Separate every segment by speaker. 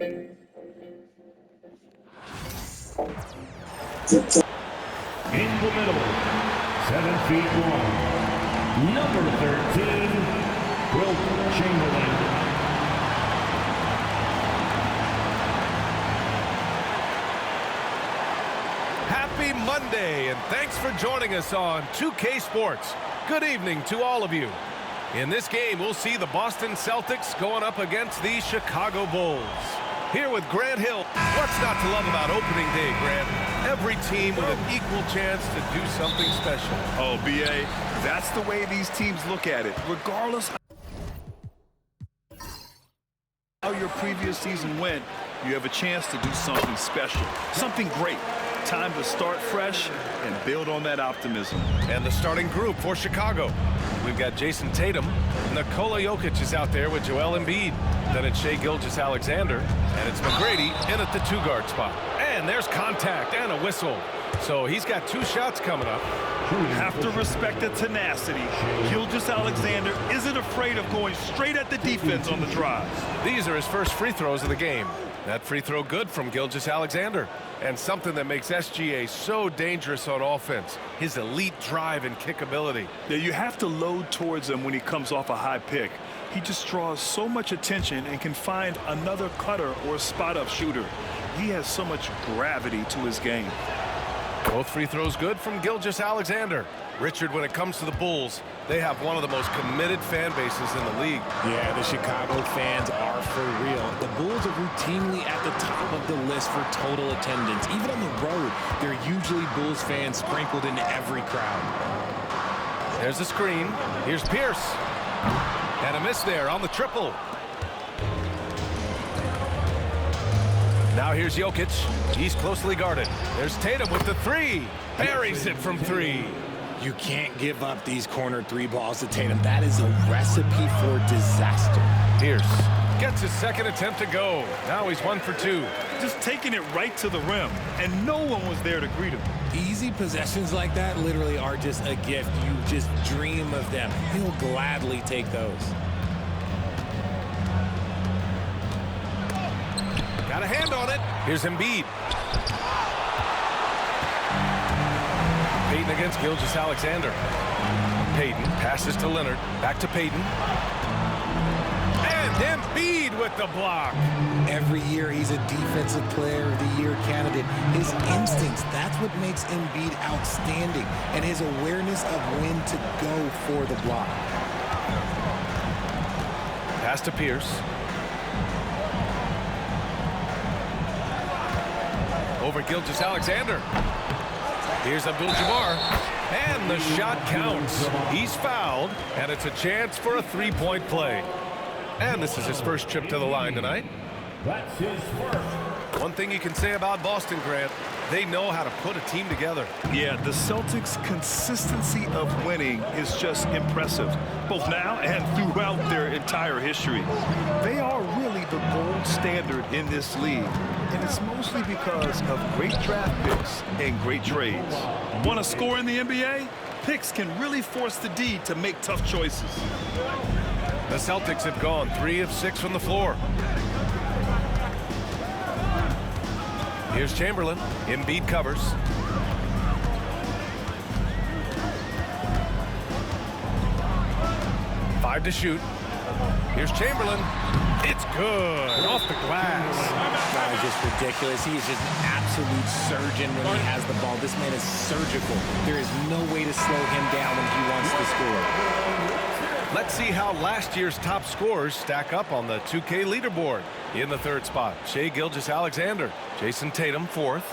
Speaker 1: In the middle, 7 feet long, number 13, Wilt Chamberlain.
Speaker 2: Happy Monday, and thanks for joining us on 2K Sports. Good evening to all of you. In this game, we'll see the Boston Celtics going up against the Chicago Bulls. Here with Grant Hill. What's not to love about opening day, Grant? Every team with an equal chance to do something special.
Speaker 3: Oh, B.A., that's the way these teams look at it. Regardless how your previous season went, you have a chance to do something special, something great. Time to start fresh and build on that optimism.
Speaker 2: And the starting group for Chicago. We've got Jason Tatum. Nikola Jokic is out there with Joel Embiid. Then it's Shai Gilgeous-Alexander. And it's McGrady in at the 2-guard spot. And there's contact and a whistle. So he's got 2 shots coming up.
Speaker 3: Have to respect the tenacity. Gilgeous-Alexander isn't afraid of going straight at the defense on the drives.
Speaker 2: These are his first free throws of the game. That free throw good from Gilgeous-Alexander. And something that makes SGA so dangerous on offense, his elite drive and kick ability.
Speaker 3: Yeah, you have to load towards him when he comes off a high pick. He just draws so much attention and can find another cutter or spot-up shooter. He has so much gravity to his game.
Speaker 2: Both free throws good from Gilgeous-Alexander. Richard, when it comes to the Bulls, they have one of the most committed fan bases in the league.
Speaker 4: Yeah, the Chicago fans are for real. The Bulls are routinely at the top of the list for total attendance. Even on the road, there are usually Bulls fans sprinkled into every crowd.
Speaker 2: There's the screen. Here's Pierce. And a miss there on the triple. Now here's Jokic. He's closely guarded. There's Tatum with the 3. Buries it from 3.
Speaker 4: You can't give up these corner 3 balls to Tatum. That is a recipe for disaster.
Speaker 2: Pierce gets his second attempt to go. Now he's 1 for 2.
Speaker 3: Just taking it right to the rim, and no one was there to greet him.
Speaker 4: Easy possessions like that literally are just a gift. You just dream of them. He'll gladly take those.
Speaker 2: Got a hand on it. Here's Embiid. Payton against Gilgeous-Alexander. Payton passes to Leonard. Back to Payton. And Embiid with the block.
Speaker 4: Every year he's a Defensive Player of the Year candidate. His instincts, that's what makes Embiid outstanding. And his awareness of when to go for the block.
Speaker 2: Pass to Pierce. Over Gilgeous-Alexander. Here's Abdul-Jabbar, and the shot counts. He's fouled, and it's a chance for a 3-point play. And this is his first trip to the line tonight.
Speaker 1: That's his first.
Speaker 2: One thing you can say about Boston, Grant, they know how to put a team together.
Speaker 3: Yeah, the Celtics' consistency of winning is just impressive, both now and throughout their entire history. They are really the gold standard in this league, and it's mostly because of great draft picks and great trades. Want to score in the NBA? Picks can really force the D to make tough choices.
Speaker 2: The Celtics have gone 3 of 6 from the floor. Here's Chamberlain. Embiid covers. Five to shoot. Here's Chamberlain. It's good. Off the glass.
Speaker 4: That is just ridiculous. He is just an absolute surgeon when he has the ball. This man is surgical. There is no way to slow him down when he wants to score.
Speaker 2: Let's see how last year's top scorers stack up on the 2K leaderboard. In the 3rd spot, Shai Gilgeous-Alexander. Jason Tatum, 4th.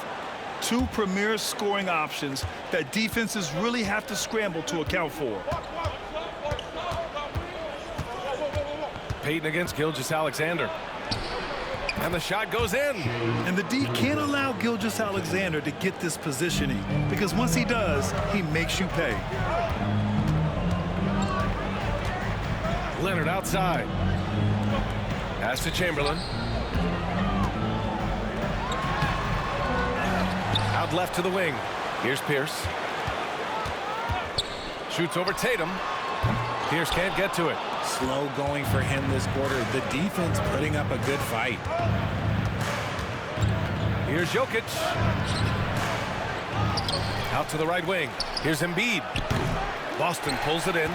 Speaker 3: 2 premier scoring options that defenses really have to scramble to account for.
Speaker 2: Payton against Gilgeous-Alexander. And the shot goes in.
Speaker 3: And the D can't allow Gilgeous-Alexander to get this positioning, because once he does, he makes you pay.
Speaker 2: Leonard outside. Pass to Chamberlain. Out left to the wing. Here's Pierce. Shoots over Tatum. Pierce can't get to it.
Speaker 4: Slow going for him this quarter. The defense putting up a good fight.
Speaker 2: Here's Jokic. Out to the right wing. Here's Embiid. Boston pulls it in.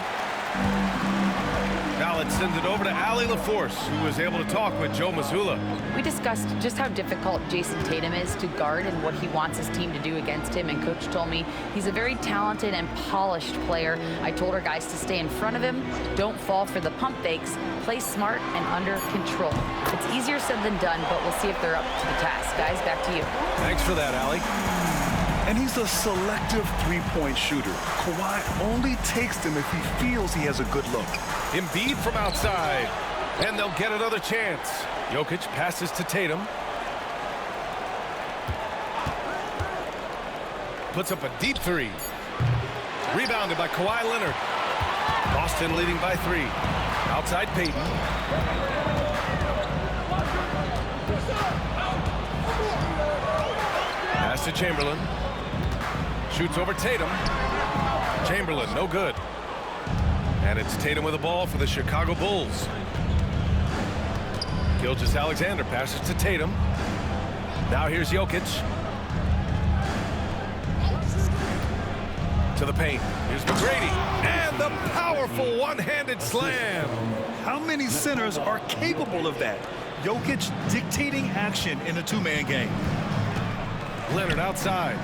Speaker 2: Now let's send it over to Allie LaForce, who was able to talk with Joe Mazzulla.
Speaker 5: We discussed just how difficult Jason Tatum is to guard and what he wants his team to do against him, and Coach told me he's a very talented and polished player. I told our guys to stay in front of him, don't fall for the pump fakes, play smart and under control. It's easier said than done, but we'll see if they're up to the task. Guys, back to you.
Speaker 2: Thanks for that, Allie.
Speaker 3: And he's a selective three-point shooter. Kawhi only takes them if he feels he has a good look.
Speaker 2: Embiid from outside, and they'll get another chance. Jokic passes to Tatum. Puts up a deep three. Rebounded by Kawhi Leonard. Boston leading by 3. Outside Payton. Pass to Chamberlain. Shoots over Tatum. Chamberlain, no good. And it's Tatum with the ball for the Chicago Bulls. Gilgeous-Alexander passes to Tatum. Now here's Jokic. To the paint. Here's McGrady. And the powerful one-handed slam.
Speaker 3: How many centers are capable of that? Jokic dictating action in a two-man game.
Speaker 2: Leonard outside.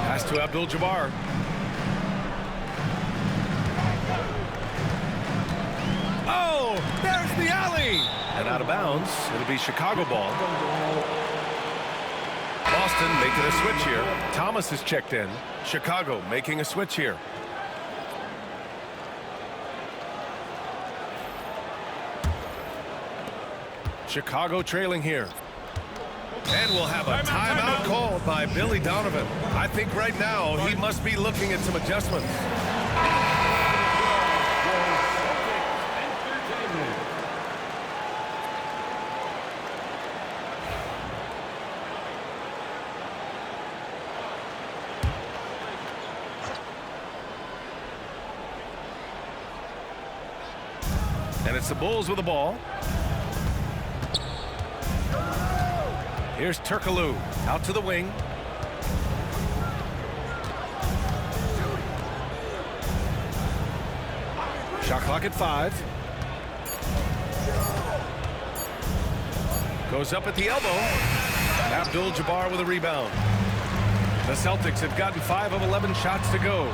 Speaker 2: Pass to Abdul-Jabbar. Oh, there's the alley. And out of bounds. It'll be Chicago ball. Boston making a switch here. Thomas is checked in. Chicago making a switch here. Chicago trailing here. And we'll have a timeout called by Billy Donovan. I think right now he must be looking at some adjustments. And it's the Bulls with the ball. Here's Turkoglu out to the wing. Shot clock at 5. Goes up at the elbow. Abdul-Jabbar with a rebound. The Celtics have gotten 5 of 11 shots to go.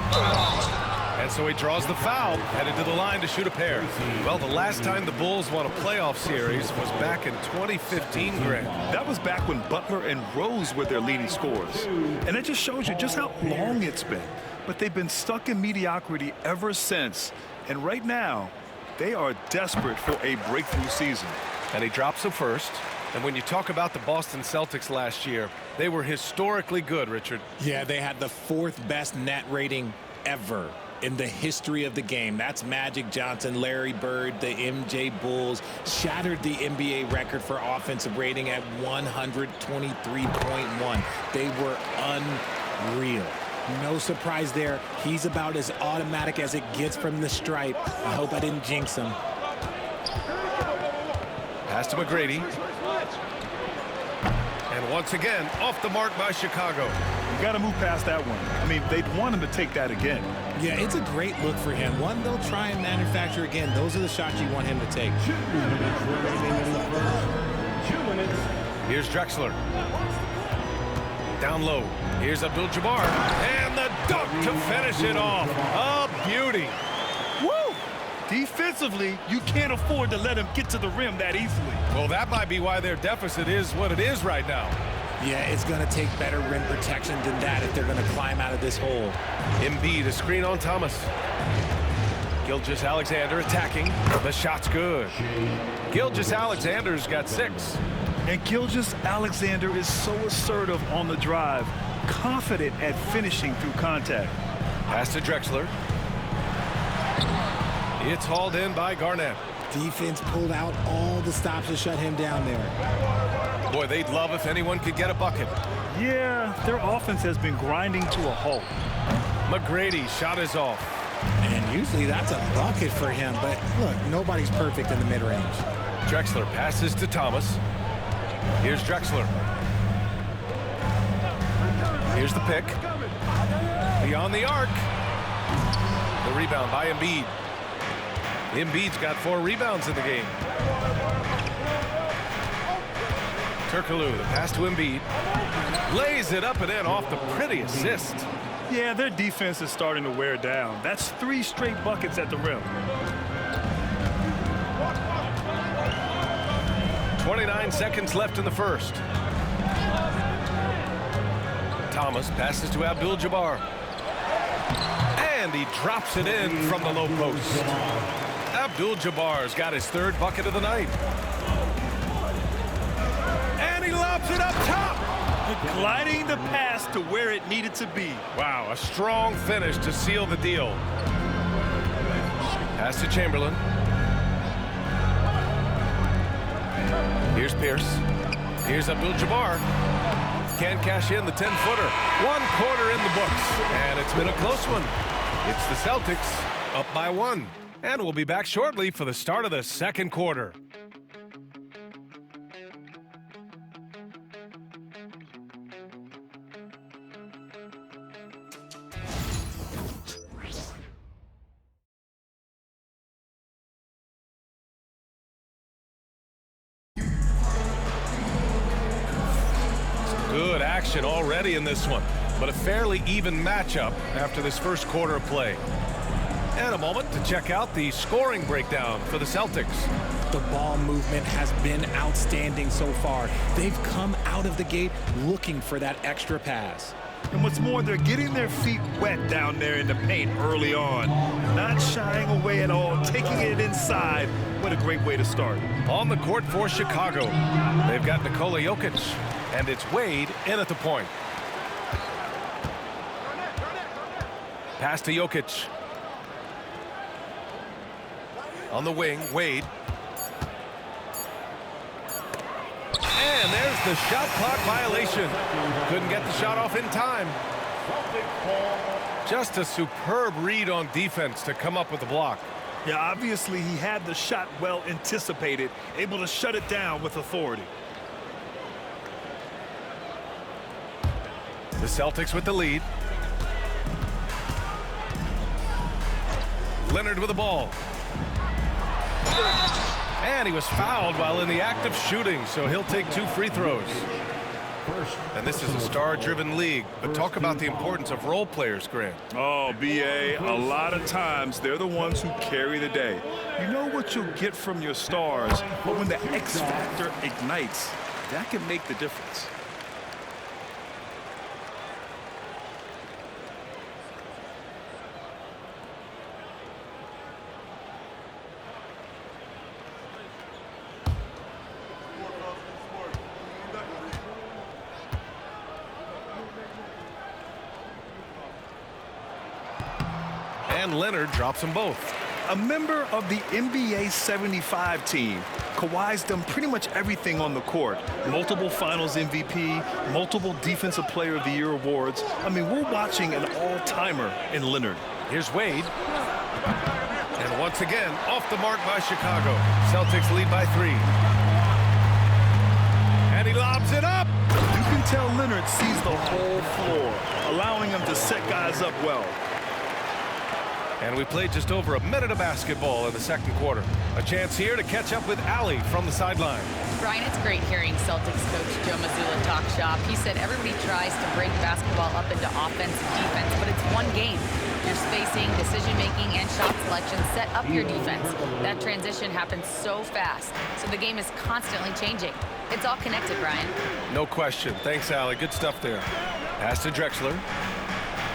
Speaker 2: And so he draws the foul, headed to the line to shoot a pair. Well, the last time the Bulls won a playoff series was back in 2015, Greg.
Speaker 3: That was back when Butler and Rose were their leading scorers. And it just shows you just how long it's been. But they've been stuck in mediocrity ever since. And right now, they are desperate for a breakthrough season.
Speaker 2: And he drops the first. And when you talk about the Boston Celtics last year, they were historically good, Richard.
Speaker 4: Yeah, they had the 4th best net rating ever in the history of the game. That's Magic Johnson, Larry Bird, the MJ Bulls, shattered the NBA record for offensive rating at 123.1. They were unreal. No surprise there. He's about as automatic as it gets from the stripe. I hope I didn't jinx him.
Speaker 2: Pass to McGrady. And once again, off the mark by Chicago.
Speaker 3: You got to move past that one. I mean, they'd want him to take that again.
Speaker 4: Yeah, it's a great look for him. One they'll try and manufacture again. Those are the shots you want him to take.
Speaker 1: 2 minutes remaining in the first. 2 minutes.
Speaker 2: Here's Drexler. Down low. Here's Abdul-Jabbar. And the dunk to finish it off. A beauty.
Speaker 3: Woo! Defensively, you can't afford to let him get to the rim that easily.
Speaker 2: Well, that might be why their deficit is what it is right now.
Speaker 4: Yeah, it's going to take better rim protection than that if they're going to climb out of this hole.
Speaker 2: Embiid, a screen on Thomas. Gilgeous-Alexander attacking. The shot's good. Gilgeous-Alexander's got 6.
Speaker 3: And Gilgeous-Alexander is so assertive on the drive, confident at finishing through contact.
Speaker 2: Pass to Drexler. It's hauled in by Garnett.
Speaker 4: Defense pulled out all the stops to shut him down there.
Speaker 2: Boy, they'd love if anyone could get a bucket.
Speaker 3: Yeah, their offense has been grinding to a halt.
Speaker 2: McGrady, shot is off.
Speaker 4: And usually that's a bucket for him, but look, nobody's perfect in the mid-range.
Speaker 2: Drexler passes to Thomas. Here's Drexler. Here's the pick. Beyond the arc. The rebound by Embiid. Embiid's got 4 rebounds in the game. Turkoglu, the pass to Embiid. Lays it up and in off the pretty assist.
Speaker 3: Yeah, their defense is starting to wear down. That's 3 straight buckets at the rim.
Speaker 2: 29 seconds left in the first. Thomas passes to Abdul-Jabbar. And he drops it in from the low post. Abdul-Jabbar's got his 3rd bucket of the night. And he lobs it up top.
Speaker 3: Gliding the pass to where it needed to be.
Speaker 2: Wow, a strong finish to seal the deal. Pass to Chamberlain. Here's Pierce. Here's Abdul-Jabbar. Can't cash in the 10-footer. 1 quarter in the books. And it's been a close one. It's the Celtics up by 1. And we'll be back shortly for the start of the second quarter. Good action already in this one, but a fairly even matchup after this first quarter of play. And a moment to check out the scoring breakdown for the Celtics.
Speaker 4: The ball movement has been outstanding so far. They've come out of the gate looking for that extra pass.
Speaker 3: And what's more, they're getting their feet wet down there in the paint early on. Not shying away at all, taking it inside. What a great way to start.
Speaker 2: On the court for Chicago, they've got Nikola Jokic, and it's Wade in at the point. Pass to Jokic. On the wing, Wade. And there's the shot clock violation. Couldn't get the shot off in time. Just a superb read on defense to come up with the block.
Speaker 3: Yeah, obviously he had the shot well anticipated, able to shut it down with authority.
Speaker 2: The Celtics with the lead. Leonard with the ball. And he was fouled while in the act of shooting, so he'll take 2 free throws. And this is a star-driven league, but talk about the importance of role players, Grant.
Speaker 3: Oh, B.A., a lot of times they're the ones who carry the day. You know what you'll get from your stars, but when the X factor ignites, that can make the difference.
Speaker 2: And Leonard drops them both.
Speaker 3: A member of the NBA 75 team. Kawhi's done pretty much everything on the court. Multiple Finals MVP, multiple Defensive Player of the Year awards. I mean, we're watching an all-timer in Leonard.
Speaker 2: Here's Wade. And once again, off the mark by Chicago. Celtics lead by 3. And he lobs it up.
Speaker 3: You can tell Leonard sees the whole floor, allowing him to set guys up well.
Speaker 2: And we played just over a minute of basketball in the second quarter. A chance here to catch up with Allie from the sideline.
Speaker 5: Brian, it's great hearing Celtics coach Joe Mazzulla talk shop. He said everybody tries to break basketball up into offense and defense, but it's one game. Your spacing, decision-making, and shot selection set up your defense. That transition happens so fast, so the game is constantly changing. It's all connected, Brian.
Speaker 2: No question. Thanks, Allie. Good stuff there. Pass to Drexler.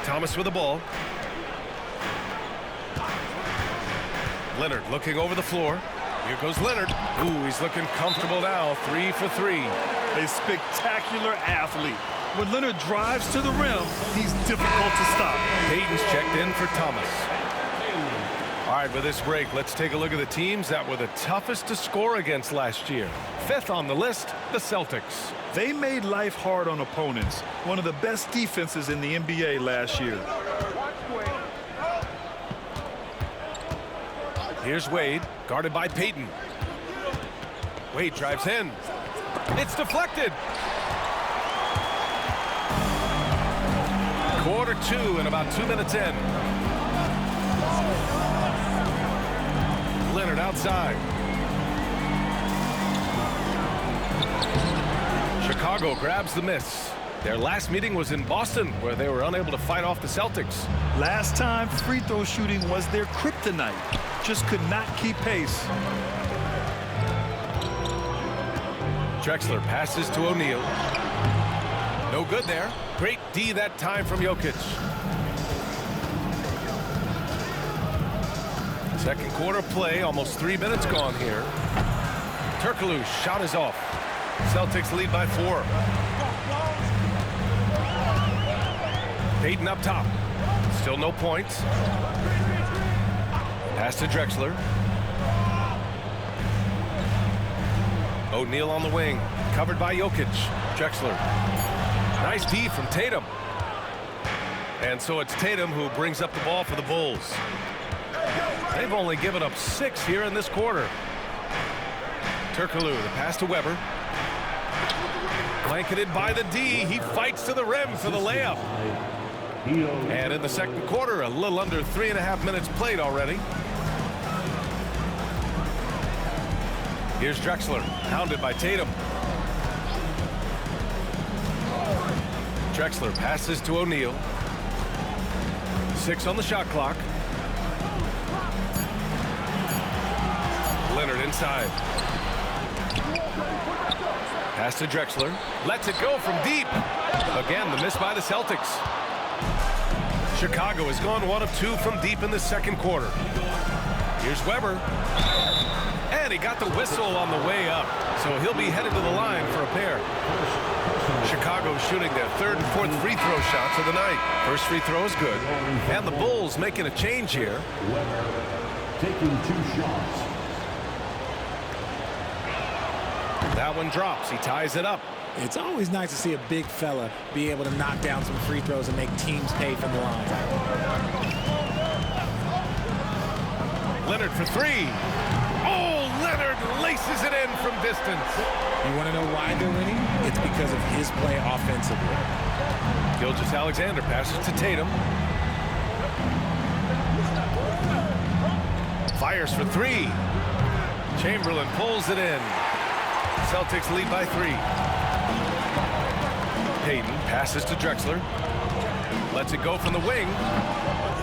Speaker 2: Thomas with the ball. Leonard looking over the floor. Here goes Leonard. Ooh, he's looking comfortable now. 3 for 3.
Speaker 3: A spectacular athlete. When Leonard drives to the rim, he's difficult to stop.
Speaker 2: Payton's checked in for Thomas. All right, with this break, let's take a look at the teams that were the toughest to score against last year. 5th on the list, the Celtics.
Speaker 3: They made life hard on opponents. One of the best defenses in the NBA last year.
Speaker 2: Here's Wade, guarded by Payton. Wade drives in. It's deflected. Quarter 2 and about 2 minutes in. Leonard outside. Chicago grabs the miss. Their last meeting was in Boston, where they were unable to fight off the Celtics.
Speaker 3: Last time, free throw shooting was their kryptonite. Just could not keep pace.
Speaker 2: Drexler passes to O'Neal. No good there. Great D that time from Jokic. Second quarter play, almost 3 minutes gone here. Turkoglu's shot is off. Celtics lead by 4. Payton up top. Still no points. Pass to Drexler. O'Neal on the wing. Covered by Jokic. Drexler. Nice D from Tatum. And so it's Tatum who brings up the ball for the Bulls. They've only given up 6 here in this quarter. Turkoglu, the pass to Weber. Blanketed by the D. He fights to the rim for the layup. And in the second quarter, a little under 3.5 minutes played already. Here's Drexler, hounded by Tatum. Drexler passes to O'Neal. 6 on the shot clock. Leonard inside. Pass to Drexler. Lets it go from deep. Again, the miss by the Celtics. Chicago has gone 1 of 2 from deep in the second quarter. Here's Weber. And he got the whistle on the way up. So he'll be headed to the line for a pair. Chicago shooting their 3rd and 4th free throw shots of the night. First free throw is good. And the Bulls making a change here.
Speaker 1: Weber taking 2 shots.
Speaker 2: That one drops. He ties it up.
Speaker 4: It's always nice to see a big fella be able to knock down some free throws and make teams pay from the line.
Speaker 2: Leonard for 3. Oh, Leonard laces it in from distance.
Speaker 4: You want to know why they're winning? It's because of his play offensively.
Speaker 2: Gilgeous-Alexander passes to Tatum. Fires for 3. Chamberlain pulls it in. Celtics lead by 3. Payton passes to Drexler. Lets it go from the wing.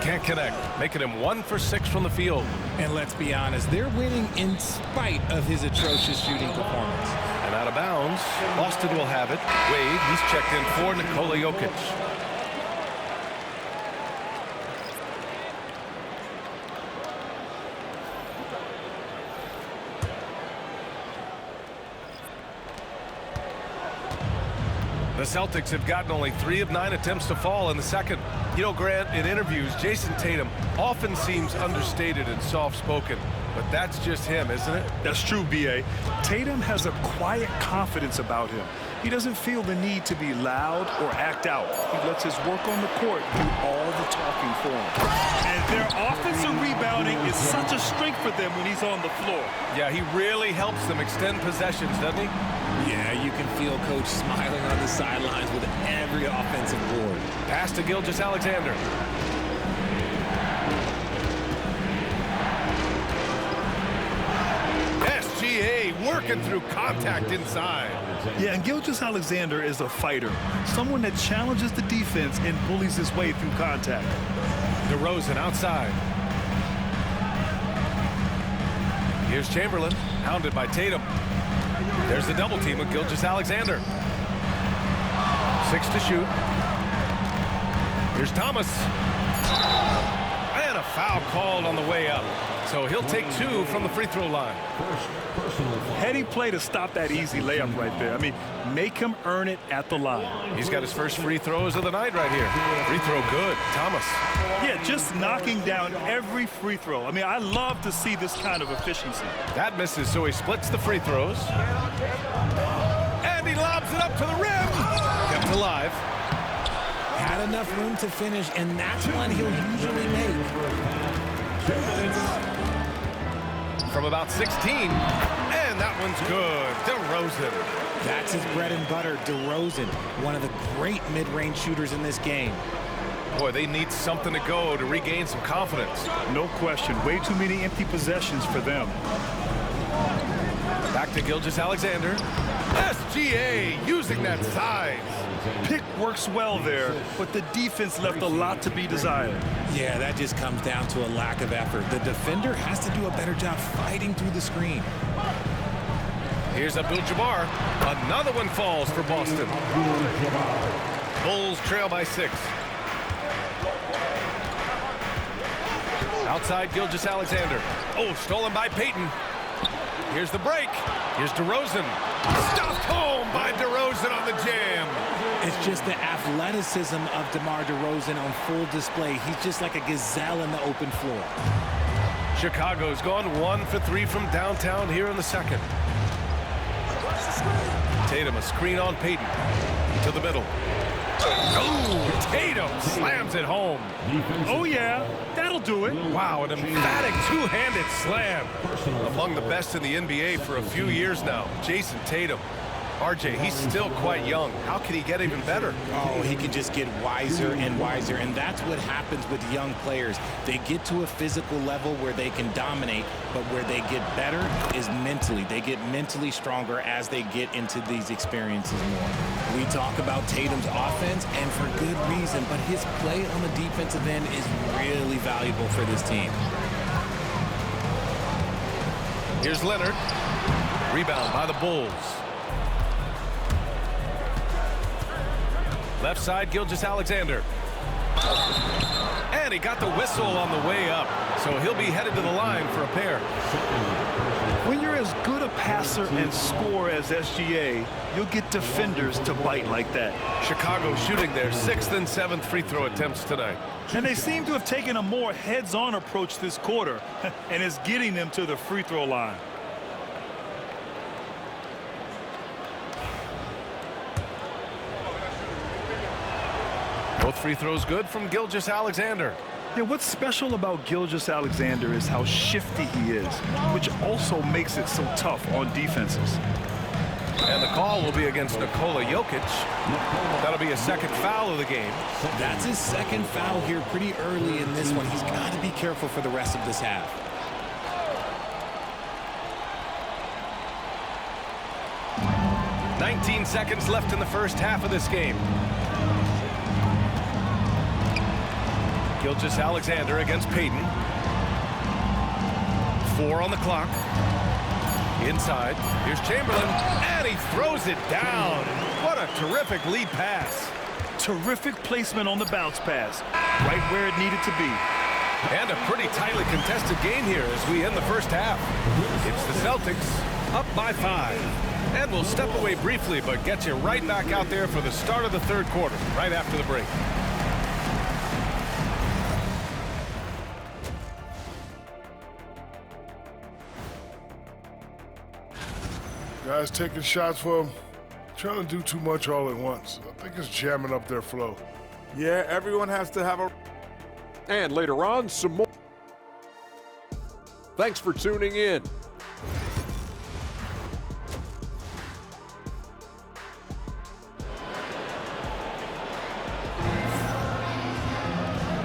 Speaker 2: Can't connect, making him 1 for 6 from the field.
Speaker 4: And let's be honest, they're winning in spite of his atrocious shooting performance.
Speaker 2: And out of bounds, Boston will have it. Wade, he's checked in for Nikola Jokic. The Celtics have gotten only 3 of 9 attempts to fall in the second. You know, Grant, in interviews, Jason Tatum often seems understated and soft-spoken, but that's just him, isn't it?
Speaker 3: That's true, B.A. Tatum has a quiet confidence about him. He doesn't feel the need to be loud or act out. He lets his work on the court do all the talking for him. And their offensive rebounding is such a strength for them when he's on the floor.
Speaker 2: Yeah, he really helps them extend possessions, doesn't he?
Speaker 4: Yeah, you can feel Coach smiling on the sidelines with every offensive board.
Speaker 2: Pass to Gilgeous-Alexander. SGA working through contact inside.
Speaker 3: Yeah, and Gilgeous-Alexander is a fighter, someone that challenges the defense and bullies his way through contact.
Speaker 2: DeRozan outside. Here's Chamberlain, hounded by Tatum. There's the double team with Gilgeous-Alexander. 6 to shoot. Here's Thomas. And a foul called on the way up. So he'll take 2 from the free throw line.
Speaker 3: Heady play to stop that easy layup right there. I mean, make him earn it at the line.
Speaker 2: He's got his first free throws of the night right here. Free throw good. Thomas.
Speaker 3: Yeah, just knocking down every free throw. I mean, I love to see this kind of efficiency.
Speaker 2: That misses, so he splits the free throws. And he lobs it up to the rim. Kept alive.
Speaker 4: Had enough room to finish, and that's one he'll usually make.
Speaker 2: from about 16. And that one's good. DeRozan.
Speaker 4: That's his bread and butter, DeRozan, one of the great mid-range shooters in this game.
Speaker 2: Boy, they need something to go to regain some confidence.
Speaker 3: No question. Way too many empty possessions for them.
Speaker 2: Back to Gilgeous-Alexander. SGA using that size.
Speaker 3: Pick works well there, but the defense left a lot to be desired.
Speaker 4: Yeah, that just comes down to a lack of effort. The defender has to do a better job fighting through the screen.
Speaker 2: Here's Abdul-Jabbar. Another one falls for Boston. Bulls trail by 6. Outside Gilgeous-Alexander. Oh, stolen by Payton. Here's the break. Here's DeRozan. Stuffed home by DeRozan on the jam.
Speaker 4: It's just the athleticism of DeMar DeRozan on full display. He's just like a gazelle in the open floor.
Speaker 2: Chicago's gone 1 for 3 from downtown here in the second. Tatum, a screen on Payton. To the middle. Oh, Tatum slams it home.
Speaker 3: Oh, yeah, that'll do it.
Speaker 2: Wow, an emphatic two-handed slam. Among the best in the NBA for a few years now, Jason Tatum. RJ, he's still quite young. How can he get even better?
Speaker 4: Oh, he can just get wiser and wiser, and that's what happens with young players. They get to a physical level where they can dominate, but where they get better is mentally. They get mentally stronger as they get into these experiences more. We talk about Tatum's offense, and for good reason, but his play on the defensive end is really valuable for this team.
Speaker 2: Here's Leonard. Rebound by the Bulls. Left side, Gilgeous-Alexander. And he got the whistle on the way up, so he'll be headed to the line for a pair.
Speaker 3: When you're as good a passer and scorer as SGA, you'll get defenders to bite like that.
Speaker 2: Chicago shooting their 6th and 7th free throw attempts tonight.
Speaker 3: And they seem to have taken a more heads-on approach this quarter, and it's getting them to the free throw line.
Speaker 2: Both free throws good from Gilgeous-Alexander.
Speaker 3: Yeah, what's special about Gilgeous-Alexander is how shifty he is, which also makes it so tough on defenses.
Speaker 2: And the call will be against Nikola Jokic. That'll be a second foul of the game.
Speaker 4: That's his second foul here pretty early in this one. He's got to be careful for the rest of this half.
Speaker 2: "19 seconds left in the first half of this game. Gilgeous-Alexander against Payton. 4 on the clock. Inside. Here's Chamberlain. And he throws it down. What a terrific lead pass.
Speaker 3: Terrific placement on the bounce pass. Right where it needed to be.
Speaker 2: And a pretty tightly contested game here as we end the first half. It's the Celtics up by 5. And we'll step away briefly, but get you right back out there for the start of the third quarter, right after the break.
Speaker 1: Guys taking shots for him, trying to do too much all at once. I think it's jamming up their flow.
Speaker 6: Yeah, everyone has to have a... And later on, some more. Thanks for tuning in.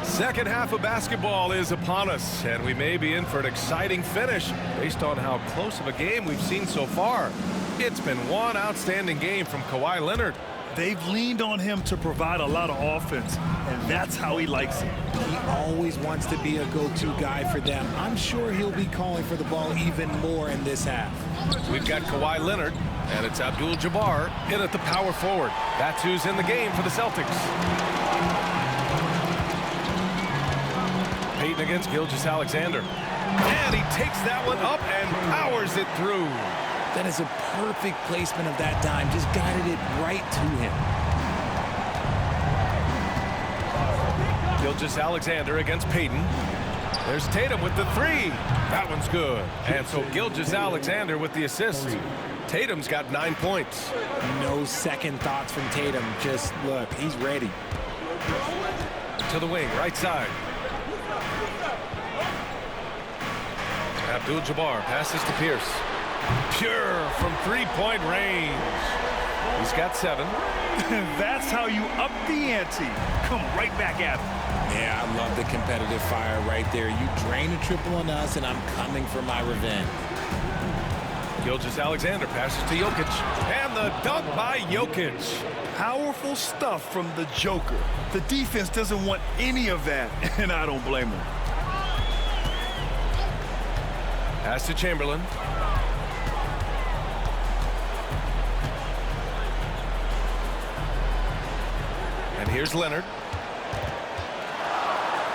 Speaker 2: Second half of basketball is upon us, and we may be in for an exciting finish based on how close of a game we've seen so far. It's been one outstanding game from Kawhi Leonard.
Speaker 3: They've leaned on him to provide a lot of offense, and that's how he likes it.
Speaker 4: He always wants to be a go-to guy for them. I'm sure he'll be calling for the ball even more in this half.
Speaker 2: We've got Kawhi Leonard, and it's Abdul-Jabbar in at the power forward. That's who's in the game for the Celtics. Payton against Gilgeous-Alexander. And he takes that one up and powers it through.
Speaker 4: That is a perfect placement of that dime. Just guided it right to him.
Speaker 2: Gilgeous-Alexander against Payton. There's Tatum with the 3. That one's good. And so Gilgeous-Alexander with the assist. Tatum's got 9 points.
Speaker 4: No second thoughts from Tatum. Just look, he's ready.
Speaker 2: To the wing, right side. Abdul-Jabbar passes to Pierce. Pure from three-point range. He's got 7.
Speaker 3: That's how you up the ante. Come right back at him.
Speaker 4: Yeah, I love the competitive fire right there. You drain a triple on us, and I'm coming for my revenge.
Speaker 2: Gilgeous-Alexander passes to Jokic. And the dunk by Jokic.
Speaker 3: Powerful stuff from the Joker. The defense doesn't want any of that, and I don't blame them.
Speaker 2: Pass to Chamberlain. And here's Leonard.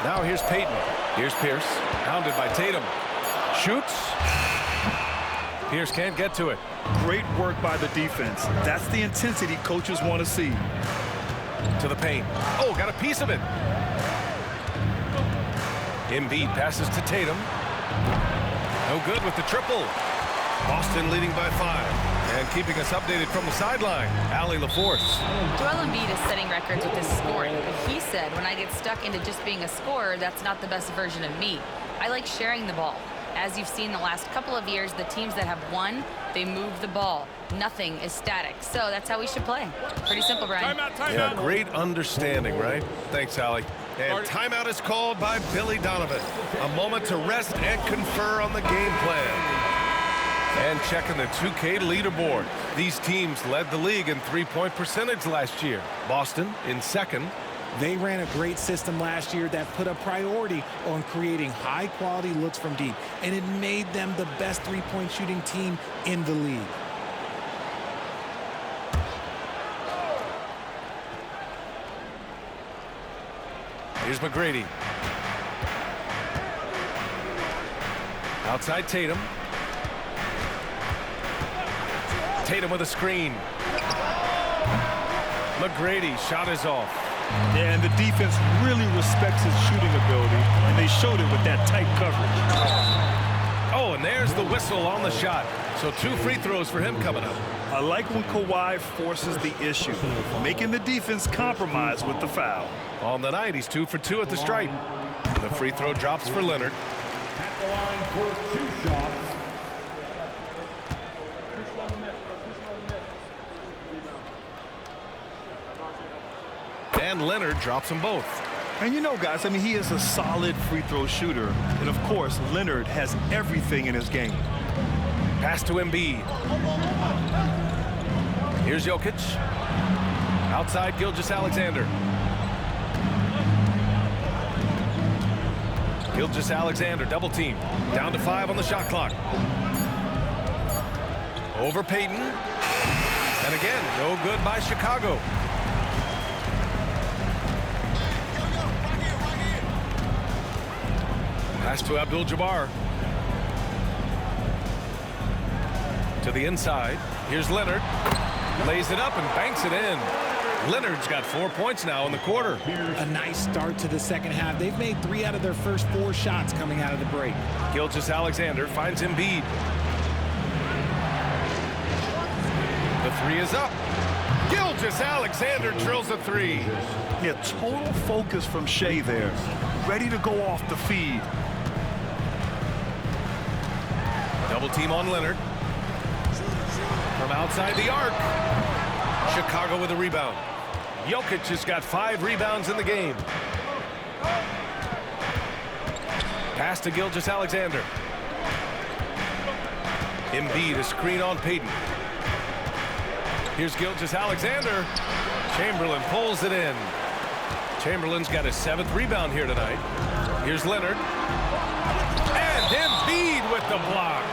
Speaker 2: Now here's Payton. Here's Pierce. Hounded by Tatum. Shoots. Pierce can't get to it.
Speaker 3: Great work by the defense. That's the intensity coaches want to see.
Speaker 2: To the paint. Oh, got a piece of it. Embiid passes to Tatum. No good with the triple. Boston leading by 5. And keeping us updated from the sideline, Allie LaForce.
Speaker 5: Joel Embiid is setting records with his scoring, but he said, when I get stuck into just being a scorer, that's not the best version of me. I like sharing the ball. As you've seen the last couple of years, the teams that have won, they move the ball. Nothing is static. So that's how we should play. Pretty simple, Brian.
Speaker 2: Yeah, great understanding, right? Thanks, Allie. And timeout is called by Billy Donovan. A moment to rest and confer on the game plan. And checking the 2K leaderboard. These teams led the league in three-point percentage last year. Boston in second.
Speaker 4: They ran a great system last year that put a priority on creating high-quality looks from deep, and it made them the best three-point shooting team in the league.
Speaker 2: Here's McGrady. Outside Tatum. Tatum with a screen. McGrady shot is off.
Speaker 3: Yeah, and the defense really respects his shooting ability, and they showed it with that tight coverage.
Speaker 2: Oh, and there's the whistle on the shot. So 2 free throws for him coming up.
Speaker 3: I like when Kawhi forces the issue, making the defense compromise with the foul.
Speaker 2: On the night, he's 2 for 2 at the stripe. And the free throw drops for Leonard.
Speaker 7: At the line for 2 shots.
Speaker 2: And Leonard drops them both.
Speaker 3: And you know, guys, I mean, he is a solid free throw shooter. And, of course, Leonard has everything in his game.
Speaker 2: Pass to Embiid. Here's Jokic. Outside Gilgeous-Alexander. Gilgeous-Alexander double team. Down to 5 on the shot clock. Over Payton. And again, no good by Chicago. Pass to Abdul-Jabbar. To the inside. Here's Leonard. Lays it up and banks it in. Leonard's got 4 points now in the quarter.
Speaker 4: A nice start to the second half. They've made 3 out of their first 4 shots coming out of the break.
Speaker 2: Gilgeous-Alexander finds Embiid. The 3 is up. Gilgeous-Alexander drills a 3.
Speaker 3: Yeah, total focus from Shea there. Ready to go off the feed.
Speaker 2: Double team on Leonard. From outside the arc. Chicago with a rebound. Jokic has got 5 rebounds in the game. Pass to Gilgeous-Alexander. Embiid, a screen on Payton. Here's Gilgeous-Alexander. Chamberlain pulls it in. Chamberlain's got his 7th rebound here tonight. Here's Leonard. And Embiid with the block.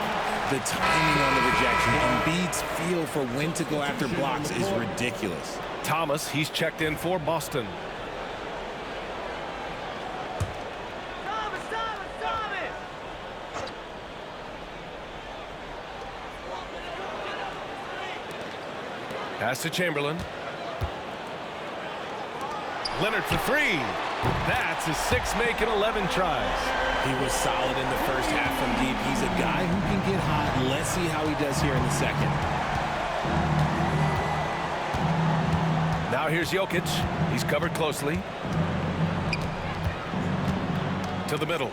Speaker 4: The timing on the rejection, Embiid's feel for when to go after blocks is ridiculous.
Speaker 2: Thomas, he's checked in for Boston. Pass to Chamberlain. Leonard for 3. That's his 6th make in 11 tries.
Speaker 4: He was solid in the first half from deep. He's a guy who can get hot. Let's see how he does here in the second.
Speaker 2: Now here's Jokic. He's covered closely. To the middle.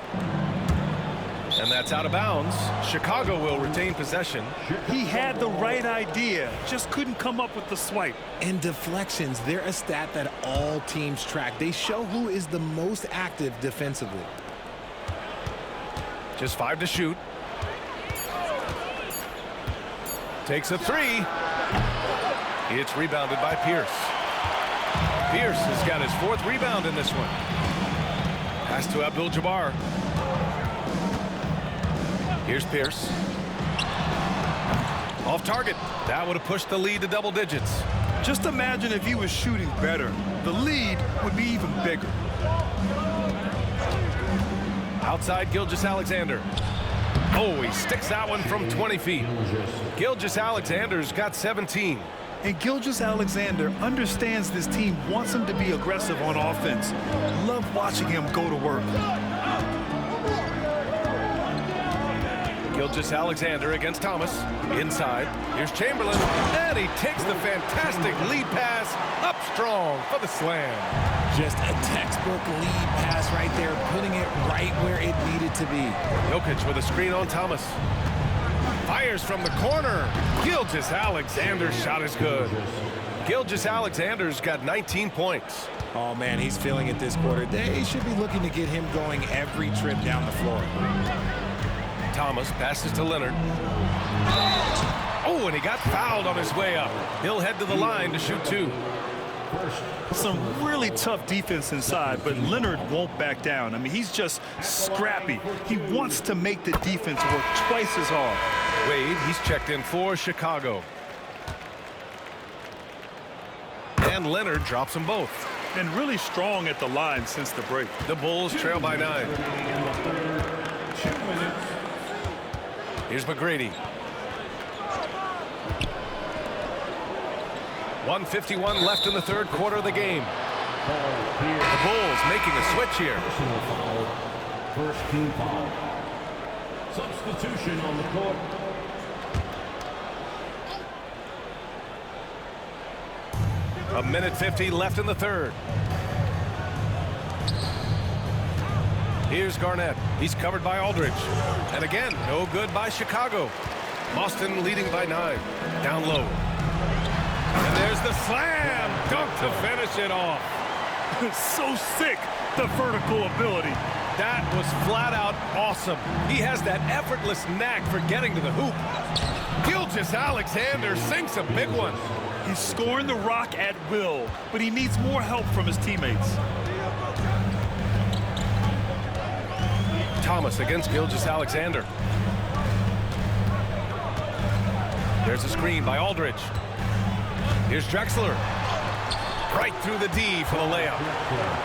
Speaker 2: And that's out of bounds. Chicago will retain possession.
Speaker 3: He had the right idea, just couldn't come up with the swipe.
Speaker 4: And deflections, they're a stat that all teams track. They show who is the most active defensively.
Speaker 2: Just 5 to shoot. Takes a 3. It's rebounded by Pierce. Pierce has got his 4th rebound in this one. Pass to Abdul-Jabbar. Here's Pierce. Off target. That would have pushed the lead to double digits.
Speaker 3: Just imagine if he was shooting better. The lead would be even bigger.
Speaker 2: Outside Gilgeous-Alexander. Oh, he sticks that one from 20 feet. Gilgeous-Alexander's got 17.
Speaker 3: And Gilgeous-Alexander understands this team wants him to be aggressive on offense. Love watching him go to work.
Speaker 2: Gilgeous-Alexander against Thomas. Inside. Here's Chamberlain. And he takes the fantastic lead pass up strong for the slam.
Speaker 4: Just a textbook lead pass right there, putting it right where it needed to be.
Speaker 2: Jokic with a screen on Thomas. Fires from the corner. Gilgeous-Alexander's shot is good. Gilgeous-Alexander's got 19 points.
Speaker 4: Oh, man, he's feeling it this quarter. They should be looking to get him going every trip down the floor.
Speaker 2: Thomas passes to Leonard. Oh, and he got fouled on his way up. He'll head to the line to shoot 2.
Speaker 3: Some really tough defense inside, but Leonard won't back down. I mean, he's just scrappy. He wants to make the defense work twice as hard.
Speaker 2: Wade, he's checked in for Chicago. And Leonard drops them both.
Speaker 3: And really strong at the line since the break.
Speaker 2: The Bulls trail by 9. Here's McGrady. 1:51 left in the 3rd quarter of the game. The Bulls making a switch here.
Speaker 7: First team foul. Substitution on the court.
Speaker 2: A minute 50 left in the 3rd. Here's Garnett. He's covered by Aldridge. And again, no good by Chicago. Boston leading by 9. Down low. And there's the slam dunk to finish it off.
Speaker 3: So sick, the vertical ability.
Speaker 2: That was flat out awesome. He has that effortless knack for getting to the hoop. Gilgeous-Alexander sinks a big one.
Speaker 3: He's scoring the rock at will, but he needs more help from his teammates.
Speaker 2: Thomas against Gilgeous-Alexander. There's a screen by Aldridge. Here's Drexler. Right through the D for the layup.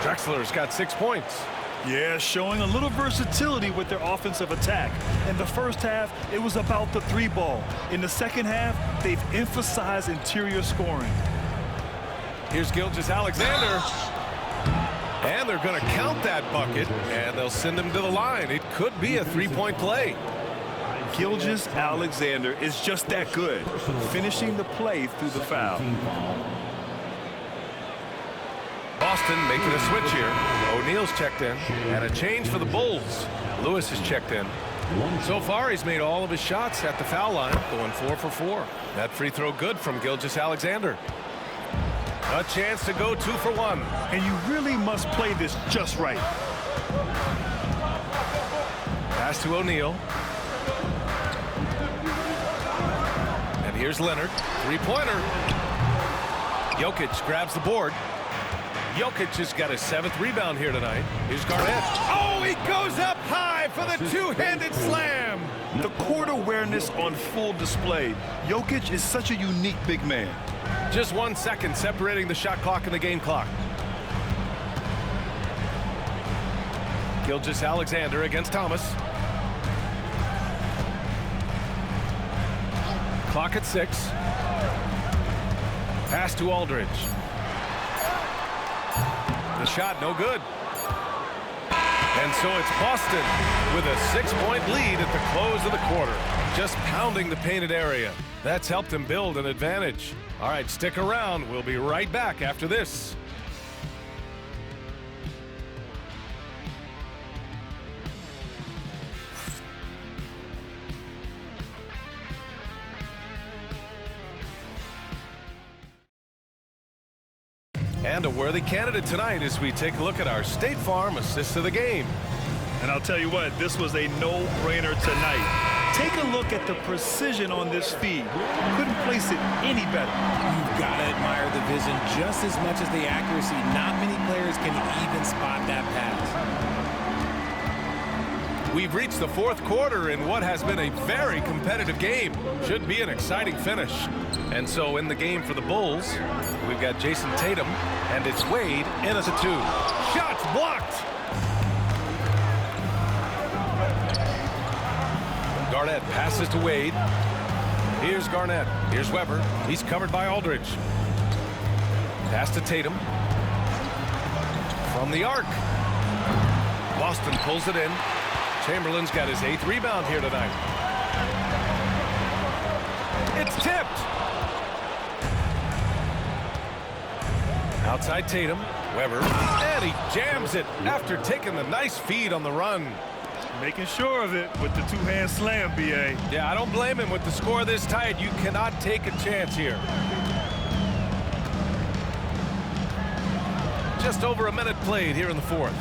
Speaker 2: Drexler's got 6 points.
Speaker 3: Yeah, showing a little versatility with their offensive attack. In the first half, it was about the 3 ball. In the second half, they've emphasized interior scoring.
Speaker 2: Here's Gilgeous-Alexander. And they're going to count that bucket, and they'll send him to the line. It could be a 3-point play.
Speaker 3: Gilgeous-Alexander is just that good, finishing the play through the foul.
Speaker 2: Boston making a switch here. O'Neal's checked in, and a change for the Bulls. Lewis has checked in. So far, he's made all of his shots at the foul line, going 4 for 4. That free throw good from Gilgeous-Alexander. A chance to go 2 for 1.
Speaker 3: And you really must play this just right.
Speaker 2: Pass to O'Neal. And here's Leonard. 3-pointer. Jokic grabs the board. Jokic has got his 7th rebound here tonight. Here's Garnett. Oh, he goes up high for the 2-handed slam.
Speaker 3: The court awareness on full display. Jokic is such a unique big man.
Speaker 2: Just 1 second separating the shot clock and the game clock. Gilgeous-Alexander against Thomas. Clock at 6. Pass to Aldridge. The shot no good. And so it's Boston with a 6-point lead at the close of the quarter. Just pounding the painted area. That's helped him build an advantage. All right, stick around. We'll be right back after this. And a worthy candidate tonight as we take a look at our State Farm assist of the game.
Speaker 3: And I'll tell you what, this was a no-brainer tonight. Take a look at the precision on this feed. Couldn't place it any better.
Speaker 4: You've got to admire the vision just as much as the accuracy. Not many players can even spot that pass.
Speaker 2: We've reached the fourth quarter in what has been a very competitive game. Should be an exciting finish. And so in the game for the Bulls, we've got Jason Tatum, and it's Wade in at the 2. Shots blocked! Garnett passes to Wade. Here's Garnett. Here's Weber. He's covered by Aldridge. Pass to Tatum. From the arc. Boston pulls it in. Chamberlain's got his 8th rebound here tonight. It's tipped. Outside Tatum. Weber. And he jams it after taking the nice feed on the run.
Speaker 3: Making sure of it with the two-hand slam, B.A.
Speaker 2: Yeah, I don't blame him. With the score this tight, you cannot take a chance here. Just over a minute played here in the fourth.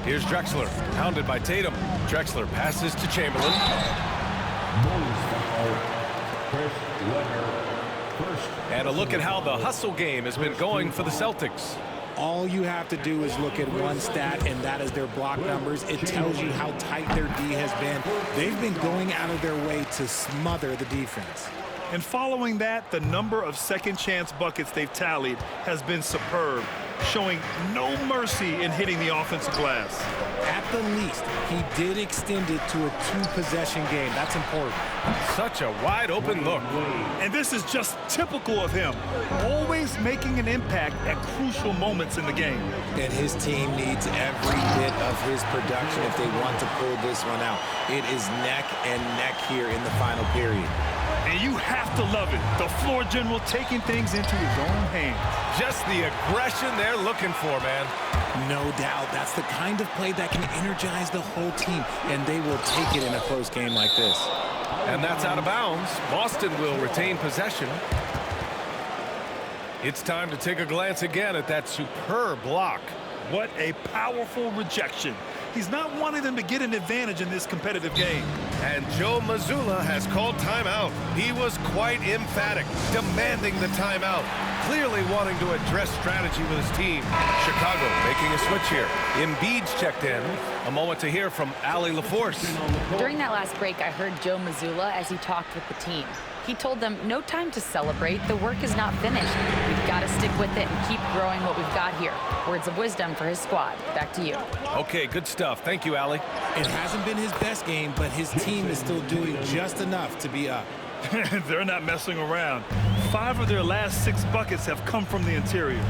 Speaker 2: Here's Drexler, hounded by Tatum. Drexler passes to Chamberlain. And a look at how the hustle game has been going for the Celtics.
Speaker 4: All you have to do is look at one stat, and that is their block numbers. It tells you how tight their D has been. They've been going out of their way to smother the defense.
Speaker 3: And following that, the number of second-chance buckets they've tallied has been superb, showing no mercy in hitting the offensive glass.
Speaker 4: At the least, he did extend it to a 2-possession game. That's important.
Speaker 2: Such a wide-open look.
Speaker 3: And this is just typical of him, always making an impact at crucial moments in the game.
Speaker 4: And his team needs every bit of his production if they want to pull this one out. It is neck and neck here in the final period.
Speaker 3: And you have to love it. The floor general taking things into his own hands.
Speaker 2: Just the aggression they're looking for, man.
Speaker 4: No doubt. That's the kind of play that can energize the whole team, and they will take it in a close game like this.
Speaker 2: And that's out of bounds. Boston will retain possession. It's time to take a glance again at that superb block.
Speaker 3: What a powerful rejection. He's not wanting them to get an advantage in this competitive game.
Speaker 2: And Joe Mazzulla has called timeout. He was quite emphatic, demanding the timeout, clearly wanting to address strategy with his team. Chicago making a switch here. Embiid's checked in. A moment to hear from Allie LaForce.
Speaker 5: During that last break, I heard Joe Mazzulla as he talked with the team. He told them, no time to celebrate. The work is not finished. We've got to stick with it and keep growing what we've got here. Words of wisdom for his squad. Back to you.
Speaker 2: Okay, good stuff. Thank you, Allie.
Speaker 4: It hasn't been his best game, but his team is still doing just enough to be up.
Speaker 3: They're not messing around. 5 of their last 6 buckets have come from the interior.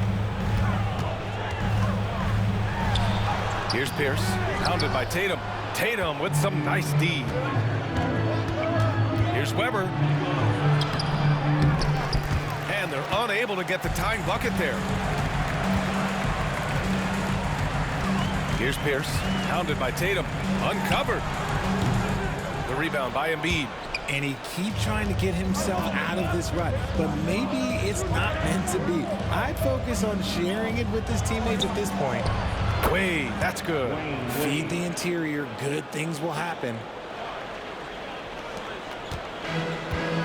Speaker 2: Here's Pierce, hounded by Tatum. Tatum with some nice D. Here's Weber. And they're unable to get the tying bucket there. Here's Pierce, hounded by Tatum. Uncovered. The rebound by Embiid.
Speaker 4: And he keeps trying to get himself out of this rut, but maybe it's not meant to be. I'd focus on sharing it with his teammates at this point.
Speaker 2: Wade, that's good.
Speaker 4: Feed the interior, good things will happen.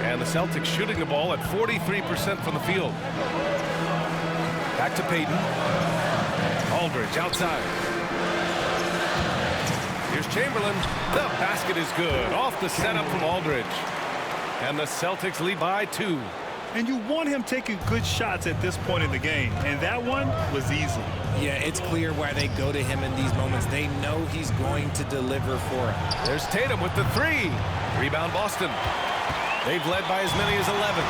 Speaker 2: And the Celtics shooting the ball at 43% from the field. Back to Payton. Aldridge outside. Here's Chamberlain. The basket is good. Off the setup from Aldridge. And the Celtics lead by 2.
Speaker 3: And you want him taking good shots at this point in the game. And that one was easy.
Speaker 4: Yeah, it's clear why they go to him in these moments. They know he's going to deliver for them.
Speaker 2: There's Tatum with the 3. Rebound Boston. They've led by as many as 11.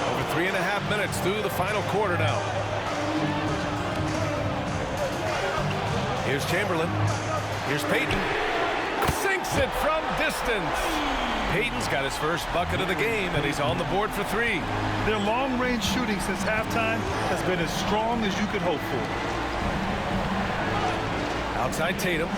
Speaker 2: Over 3.5 minutes through the final quarter now. Here's Chamberlain. Here's Payton. Sinks it from distance. Payton's got his first bucket of the game, and he's on the board for 3.
Speaker 3: Their long-range shooting since halftime has been as strong as you could hope for.
Speaker 2: Outside Tatum.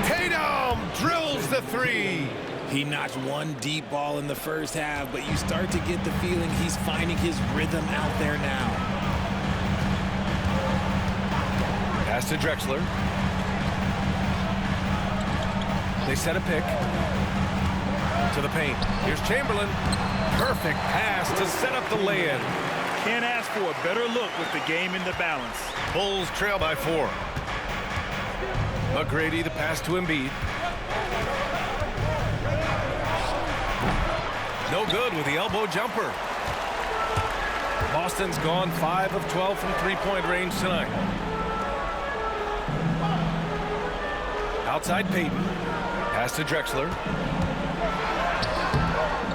Speaker 2: Tatum drills the 3.
Speaker 4: He notched one deep ball in the first half, but you start to get the feeling he's finding his rhythm out there now.
Speaker 2: Pass to Drexler. They set a pick to the paint. Here's Chamberlain. Perfect pass to set up the lay-in.
Speaker 3: Can't ask for a better look with the game in the balance.
Speaker 2: Bulls trail by 4. McGrady, the pass to Embiid. No good with the elbow jumper. Boston's gone 5 of 12 from three-point range tonight. Outside Payton. Pass to Drexler.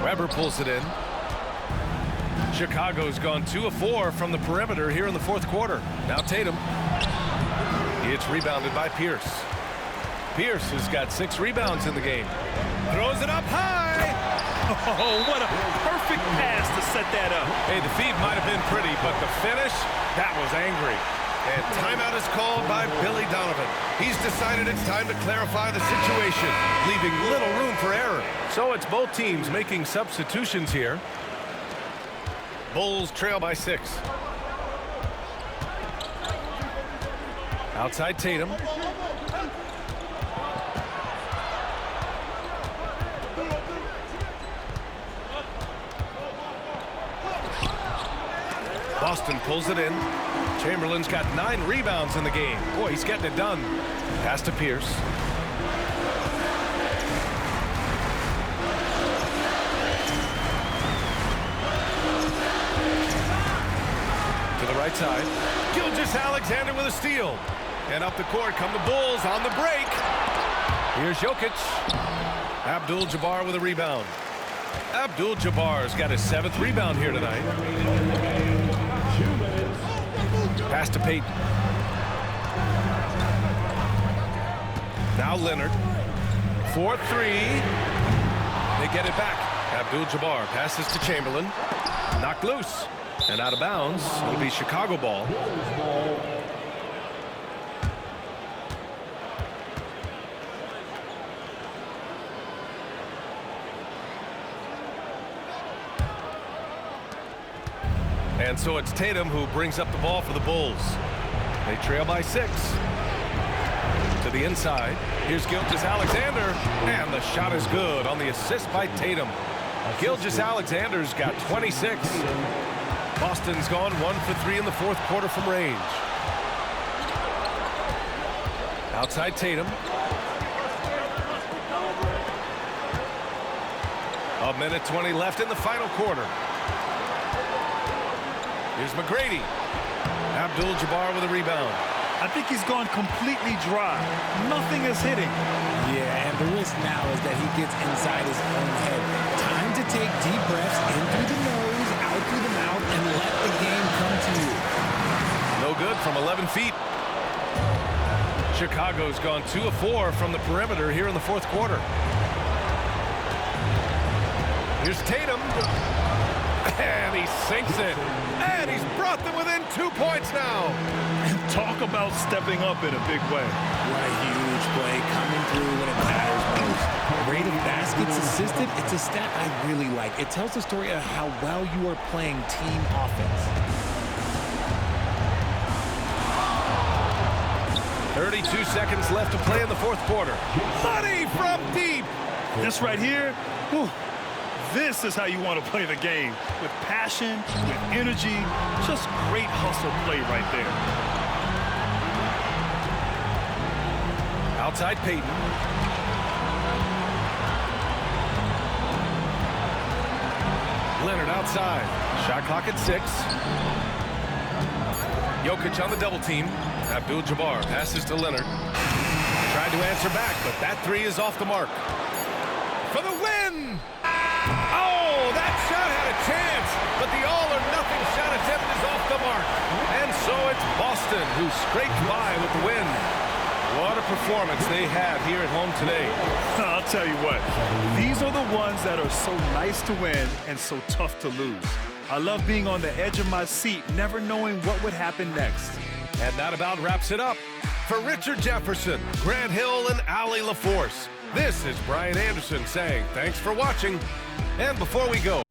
Speaker 2: Weber pulls it in. Chicago's gone 2 of 4 from the perimeter here in the fourth quarter. Now Tatum. It's rebounded by Pierce. Pierce has got 6 rebounds in the game. Throws it up high.
Speaker 3: Oh, what a perfect pass to set that up.
Speaker 2: Hey, the feed might have been pretty, but the finish, that was angry. And timeout is called by Billy Donovan. He's decided it's time to clarify the situation, leaving little room for error. So it's both teams making substitutions here. Bulls trail by 6. Outside Tatum. Boston pulls it in. Chamberlain's got 9 rebounds in the game. Boy, he's getting it done. Pass to Pierce. To the right side. Gilgeous-Alexander with a steal. And up the court come the Bulls on the break. Here's Jokic. Abdul-Jabbar with a rebound. Abdul-Jabbar's got his 7th rebound here tonight. Pass to Payton. Now Leonard. 4-3. They get it back. Abdul-Jabbar passes to Chamberlain. Knocked loose. And out of bounds. It'll be Chicago ball. And so it's Tatum who brings up the ball for the Bulls. They trail by 6. To the inside. Here's Gilgeous-Alexander. And the shot is good on the assist by Tatum. Gilgeous-Alexander's got 26. Boston's gone 1 for 3 in the fourth quarter from range. Outside Tatum. A minute 20 left in the final quarter. Here's McGrady. Abdul-Jabbar with a rebound.
Speaker 3: I think he's gone completely dry. Nothing is hitting.
Speaker 4: Yeah, and the risk now is that he gets inside his own head. Time to take deep breaths in through the nose, out through the mouth, and let the game come to you.
Speaker 2: No good from 11 feet. Chicago's gone 2 of 4 from the perimeter here in the fourth quarter. Here's Tatum. And he sinks it. And he's brought them within 2 points now.
Speaker 3: Talk about stepping up in a big way.
Speaker 4: What a huge play coming through when it matters most. Rate of baskets assisted, it's a stat I really like. It tells the story of how well you are playing team offense.
Speaker 2: 32 seconds left to play in the fourth quarter. Money from deep.
Speaker 3: This right here, whew, this is how you want to play the game. With passion, with energy, just great hustle play right there.
Speaker 2: Outside Payton. Leonard outside. Shot clock at 6. Jokic on the double team. Abdul-Jabbar passes to Leonard. Tried to answer back, but that 3 is off the mark. For the win! Oh, that shot had a chance, but the all-or-nothing shot attempt is off the mark. And so it's Boston who scraped by with the win. What a performance they had here at home today.
Speaker 3: I'll tell you what, these are the ones that are so nice to win and so tough to lose. I love being on the edge of my seat, never knowing what would happen next.
Speaker 2: And that about wraps it up. For Richard Jefferson, Grant Hill, and Allie LaForce, This is Brian Anderson saying thanks for watching. And before we go,